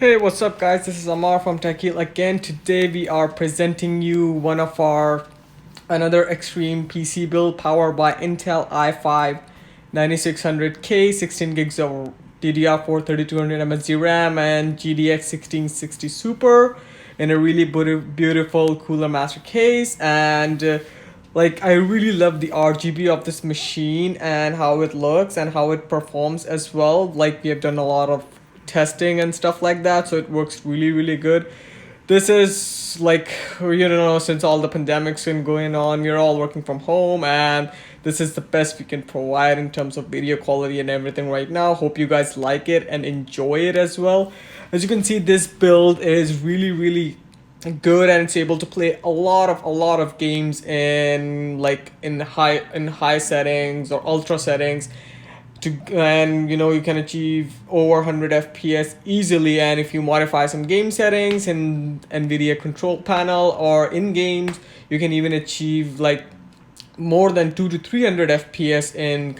Hey, what's up guys? This is Amar from TecHeal again. Today we are presenting you one of our another extreme PC build powered by Intel i5 9600K, 16 gigs of DDR4 3200 MSD RAM and GTX 1660 Super in a really beautiful Cooler Master case. And I really love the RGB of this machine and how it looks and how it performs as well. Like, we have done a lot of testing and stuff like that, so it works really good. This is like, since all the pandemics been going on, we're all working from home, and this is the best we can provide in terms of video quality and everything right now. Hope you guys like it and enjoy it as well. As you can see, this build is really good, and it's able to play a lot of games in high settings or ultra settings, and you can achieve over 100 fps easily. And if you modify some game settings in NVIDIA control panel or in games, you can even achieve like more than 2 to 300 fps in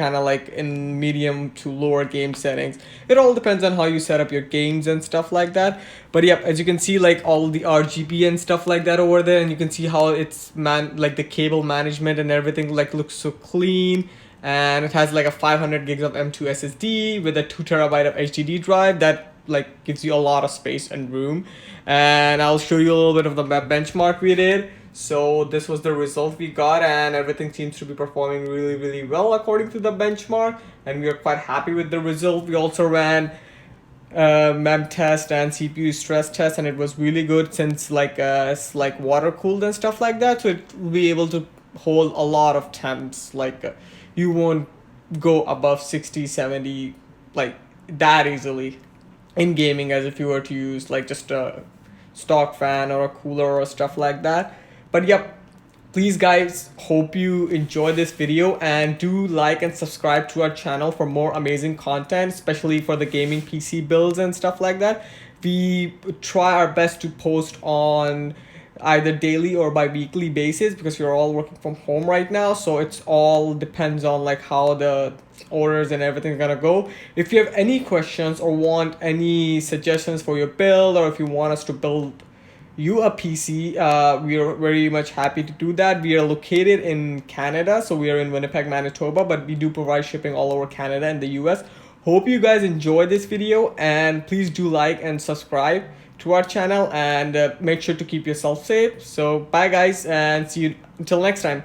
in medium to lower game settings. It all depends on how you set up your games and stuff like that. But yeah, as you can see, like all the RGB and stuff like that over there, and you can see how it's the cable management and everything looks so clean. And it has like a 500 gigs of M2 SSD with a 2 terabyte of HDD drive that gives you a lot of space and room. And I'll show you a little bit of the benchmark we did. So this was the result we got, and everything seems to be performing really well according to the benchmark, and we are quite happy with the result. We also ran mem test and CPU stress test, and it was really good since it's water cooled and stuff like that, so it will be able to hold a lot of temps. You won't go above 60-70 that easily in gaming, as if you were to use just a stock fan or a cooler or stuff like that. But yep, please guys, hope you enjoy this video, and do like and subscribe to our channel for more amazing content, especially for the gaming PC builds and stuff like that. We try our best to post on either daily or bi-weekly basis, because we're all working from home right now, so it's all depends on how the orders and everything's gonna go. If you have any questions or want any suggestions for your build, or if you want us to build you a PC, we are very much happy to do that. We are located in Canada, so we are in Winnipeg, Manitoba, but we do provide shipping all over Canada and the US. Hope you guys enjoyed this video, and please do like and subscribe to our channel, and make sure to keep yourself safe. So bye guys, and see you until next time.